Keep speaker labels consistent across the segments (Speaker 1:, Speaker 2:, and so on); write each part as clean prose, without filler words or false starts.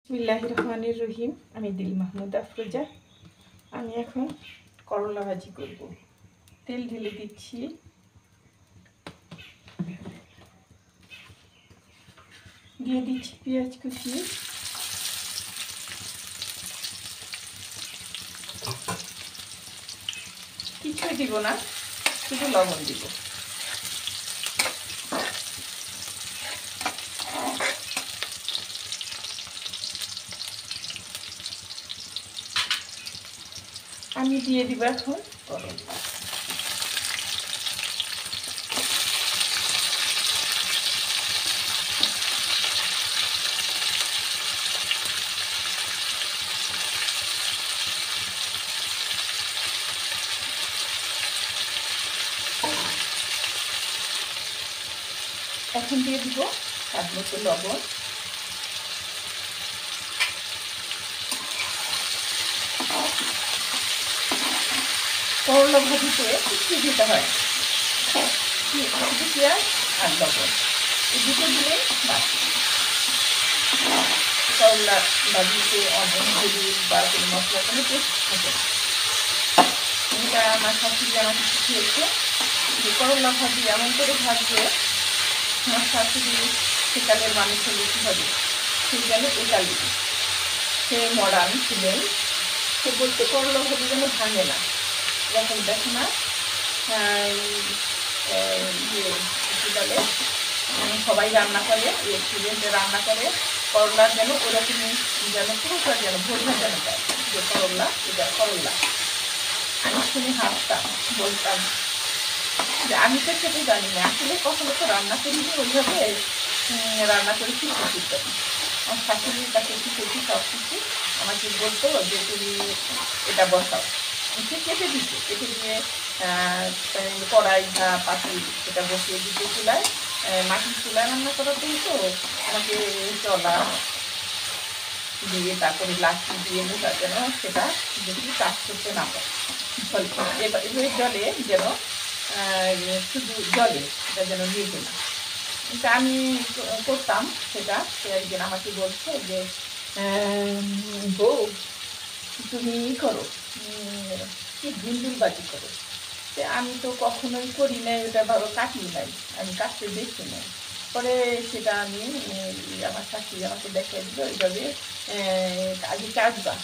Speaker 1: বিসমিল্লাহির রহমানির রহিম। আমি দিল মাহমুদ আফরোজা। আমি এখন করলা ভাজি করব। তেল ঢেলে দিচ্ছি। দিয়ে দিচ্ছি পেঁয়াজ কুচি, কিছুই দিব না, শুধু লবণ দিব। আমি দিয়ে দিব এখন করলা। এখন দিয়ে দিব স্বাদ মতো লবণ। করলা ভাজিতে একটু দিতে হয় শুধু পেঁয়াজ আর লবণ, এই দুটো দিলে বাস। করলা ভাজিতে অনেক হলুদ বা কোনো মশলা কোনো টেস্ট থাকে না। এটা আমার শাশুড়ি আমাকে শিখিয়েছে যে করলা ভাজি এমন করে ভাজবে, আমার শাশুড়ি সেকালের মানুষ হলে কী হবে, সেই গেলে একালি, সে মডার্ন ছিলেন। সে বলতে করলা ভাজি যেন ভাঙে না, যখন দেখো না কী বলে সবাই রান্না করে, রেস্টুরেন্টে রান্না করে, করলা যেন ওরকমই যেন পুরোটা যেন বোঝা যেন পায় যে করলা, এটা করলা। আমি শুনে হাসতাম, বলতাম যে আমি তো সেটা জানি না, আসলে কখনো তো রান্না করিনি ওইভাবে, রান্না করে শিখেছি। আমার শাশুড়ির কাছে শিখেছি সব কিছু। আমাকে বলতো যে তুমি এটা বসাও, সে কেটে দিত, কেটে দিয়ে কড়াই বা পাতিল সেটা বসিয়ে দিতে চুলায়, মাটির চুলায় রান্না করাতে হতো। আমাকে চলা দিয়ে তারপরে লাঠি দিয়ে মোটা যেন সেটা বেশি কাজ করতে না পারে, এবার জলে যেন শুধু জলে সেটা যেন নিভে না। কিন্তু আমি করতাম সেটা। সে একদিন আমাকে বলছে যে বউ তুমি করো, কি ভিন্ডুল বাজি করো। সে আমি তো কখনোই করি নাই, ওটা ভালো কাটি নাই, আমি কাটতে দেখি নাই। পরে সেটা আমি আমার শাশুড়ি আমাকে দেখিয়ে দিল, এইভাবে আগে কাটবা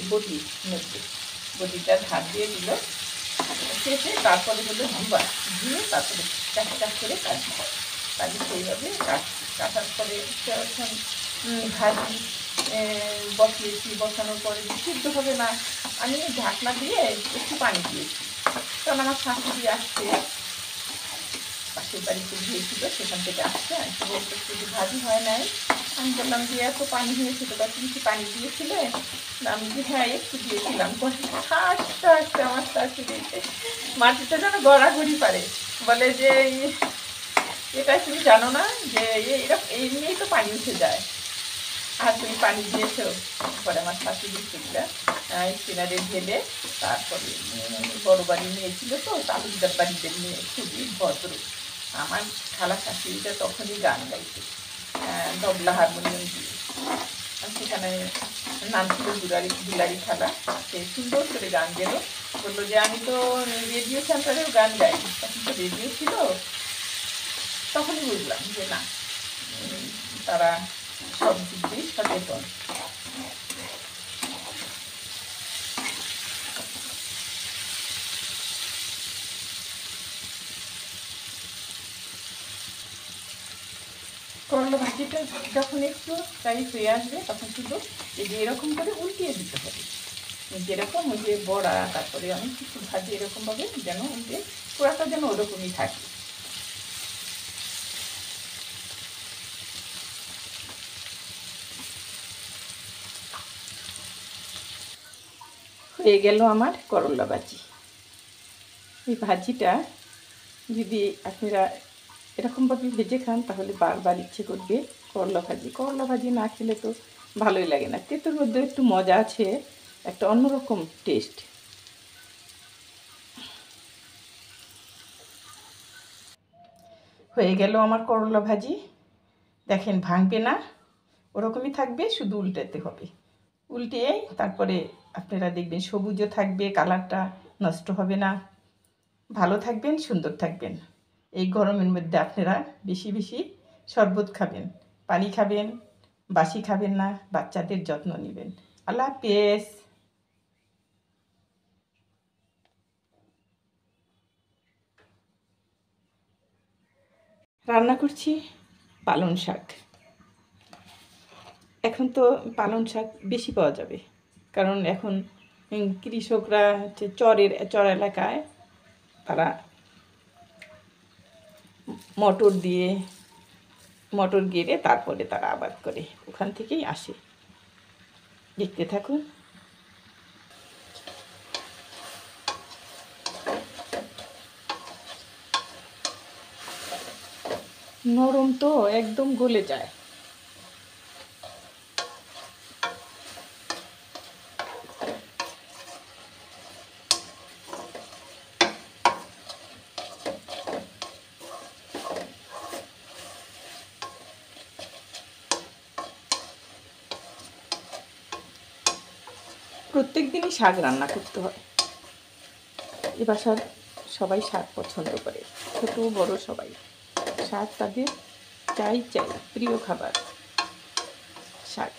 Speaker 1: বটির মধ্যে, বটিটা ধার দিয়ে দিল, কেটে তারপরে হলো ধুবা, ধুয়ে তারপরে চাষ করে কাটবো। কাটি সেইভাবে কাটার পরে এখন ভাজি বসিয়েছি। বসানোর পরে সিদ্ধ হবে না, আমি ঢাকনা দিয়ে একটু পানি দিয়েছি। কারণ আমার শাশুড়ি আসছে, পাশের বাড়িতে গিয়েছিল, সেখান থেকে আসছে, আসতে বলতে শুধু ভাজি হয় নাই। আমি বললাম যে এত পানি হয়েছিল বা তুমি কি পানি দিয়েছিলে? আমি যে হ্যাঁ একটু দিয়েছিলাম। হাসতে হাসতে আমার শাশুড়ি মাটিটা যেন গড়াগড়ি পারে, বলে যে এটা তুমি জানো না যে এরকম এমনিই তো পানি উঠে যায়, আর তুমি পানি দিয়েছো। পরে আমার শাশুড়ি সেগুলা স্পিনারে ঢেলে তারপরে বড় বাড়ি নিয়েছিল তো, তালুকদার বাড়িতে নিয়ে, খুবই ভদ্র। আমার খালা শাশুড়িটা তখনই গান গাইছে তবলা হারমোনিয়াম দিয়ে। আর সেখানে নাম ছিল দুলারি খালা। সে সুন্দর করে গান গেল, বললো যে আমি তো রেডিও সেন্টারেও গান গাই। তখন তো রেডিও ছিল, তখনই বুঝলাম যে না, তারা সব দিক দিয়ে সচেতন। করলা ভাজিটা যখন একটু টাইট হয়ে আসবে তখন শুধু এই যে এরকম করে উল্টিয়ে দিতে হবে, যেরকম ওই যে বড়া তারপরে অনেক কিছু ভাজি এরকমভাবে যেন ওই যে পোড়াটা যেন ওরকমই থাকে। হয়ে গেল আমার করলা ভাজি। এই ভাজিটা যদি আপনারা এরকমভাবে ভেজে খান তাহলে বারবার ইচ্ছে করবে করলা ভাজি। করলা ভাজি না খেলে তো ভালোই লাগে না, তেঁতুর মধ্যে একটু মজা আছে, একটা অন্যরকম টেস্ট। হয়ে গেল আমার করলা ভাজি, দেখেন ভাঙবে না, ওরকমই থাকবে, শুধু উল্টাতে হবে। উল্টিয়ে তারপরে আপনারা দেখবেন সবুজও থাকবে, কালারটা নষ্ট হবে না, ভালো থাকবেন, সুন্দর থাকবেন। এই গরমের মধ্যে আপনারা বেশি বেশি শরবত খাবেন, পানি খাবেন, বাসি খাবেন না, বাচ্চাদের যত্ন নেবেন। আল্লাহ হাফেজ। রান্না করছি পালং শাক। এখন তো পালং শাক বেশি পাওয়া যাবে, কারণ এখন কৃষকরা হচ্ছে চর এলাকায় তারা মটর গেড়ে তারপরে তারা আবাদ করে, ওখান থেকেই আসে। দেখতে থাকুন। নরম তো একদম গলে যায়। প্রত্যেক দিনই শাক রান্না করতে হয়। এ বাসার সবাই শাক পছন্দ করে, ছোট বড় সবাই। শাক তাদের চাই, প্রিয় খাবার শাক।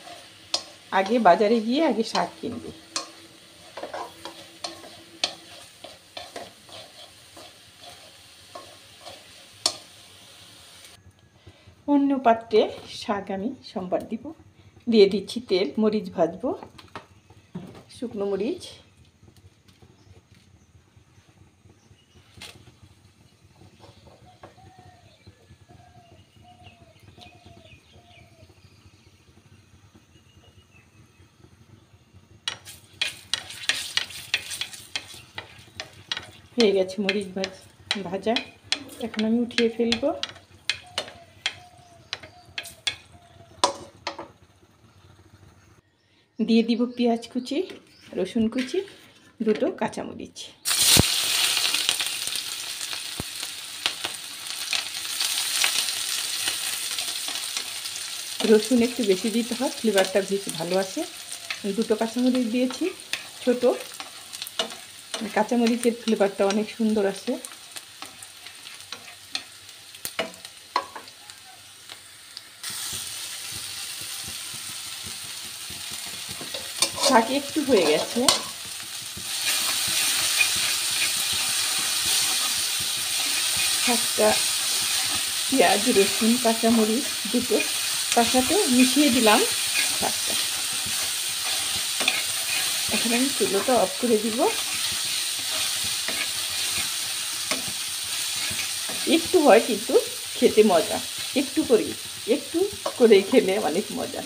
Speaker 1: আগে বাজারে গিয়ে আগে শাক কিনবে। অন্য পাত্রে শাক আমি সম্বার দিব। দিয়ে দিচ্ছি তেল, মরিচ ভাজবো, শুকনো মরিচ, হয়ে গেছে মরিচ ভাজা। এখন আমি উঠিয়ে ফেলবো। দিয়ে দিব পেঁয়াজ কুচি, রসুন কুচি, দুটো কাঁচামরিচ। রসুন একটু বেশি দিতে হয়, ফ্লেভারটা বেশি ভালো আসে। দুটো কাঁচামরিচ দিয়েছি, ছোট কাঁচামরিচের ফ্লেভারটা অনেক সুন্দর আসে। শাক একটু হয়ে গেছে। শাকটা পেঁয়াজ, রসুন, কাঁচামরিচ দুটো তার সাথে মিশিয়ে দিলাম শাকটা। এখন আমি চুলোটা অফ করে দিব। একটু হয় কিন্তু খেতে মজা, একটু করে খেলে অনেক মজা।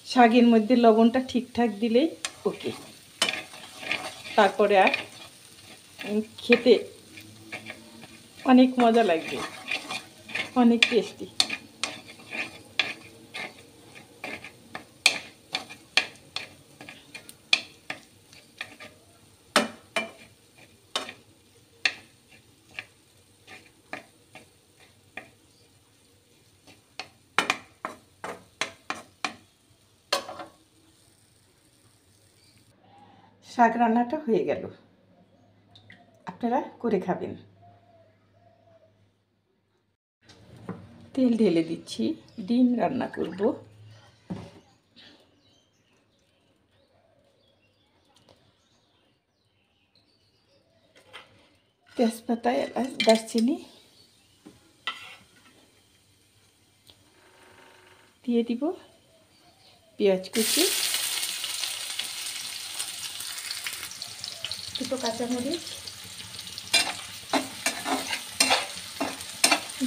Speaker 1: শাকের মধ্যে লবণটা ঠিকঠাক দিলেই ওকে, তারপরে আর খেতে অনেক মজা লাগবে, অনেক টেস্টি। শাক রান্নাটা হয়ে গেল, আপনারা করে খাবেন। তেল ঢেলে দিচ্ছি, ডিম রান্না করব। তেজপাতা, এলাচ, দারচিনি দিয়ে দিব, পেঁয়াজ কুচি, দুটো কাঁচামরিচ।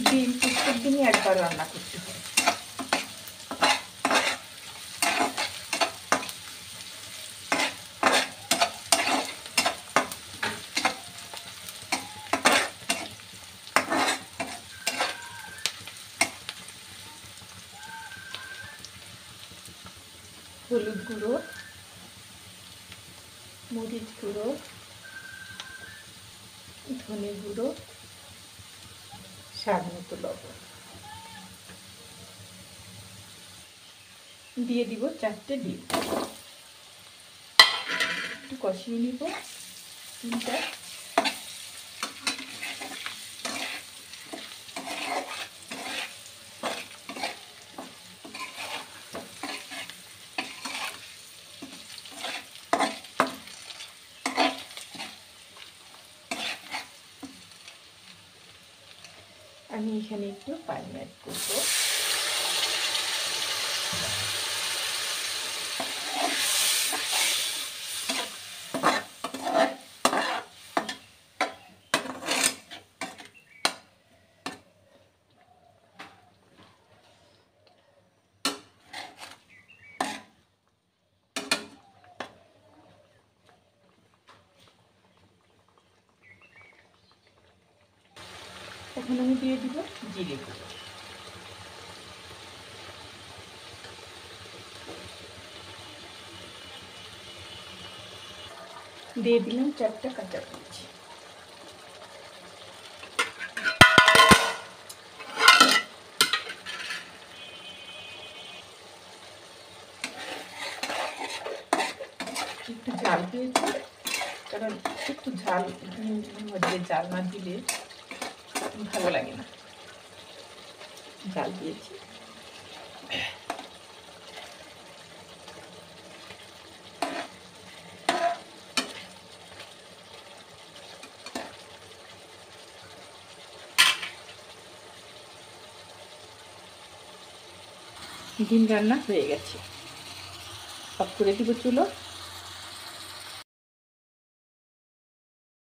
Speaker 1: ডিম প্রত্যেক দিনই একবার রান্না করতে হয়। হলুদ গুঁড়ো, মরিচ গুঁড়ো, ধনে গুঁড়ো, স্বাদ মতো লবণ। দিয়ে দিব 4টে ডিম, একটু কষিয়ে নিব ডিমটা। আমি এখানে একটু পানি অ্যাড করব। এখন আমি দিয়ে দিব জিরে গুঁড়ো, দিয়ে দিলাম 4টা কাঁচামরিচ, একটু ঝাল দিয়েছি কারণ একটু ঝাল ডিমের মধ্যে ঝাল না দিলে ভালো লাগে না, ঝাল দিয়েছি। ডিম রান্না হয়ে গেছে, অফ করে দিব চুলো।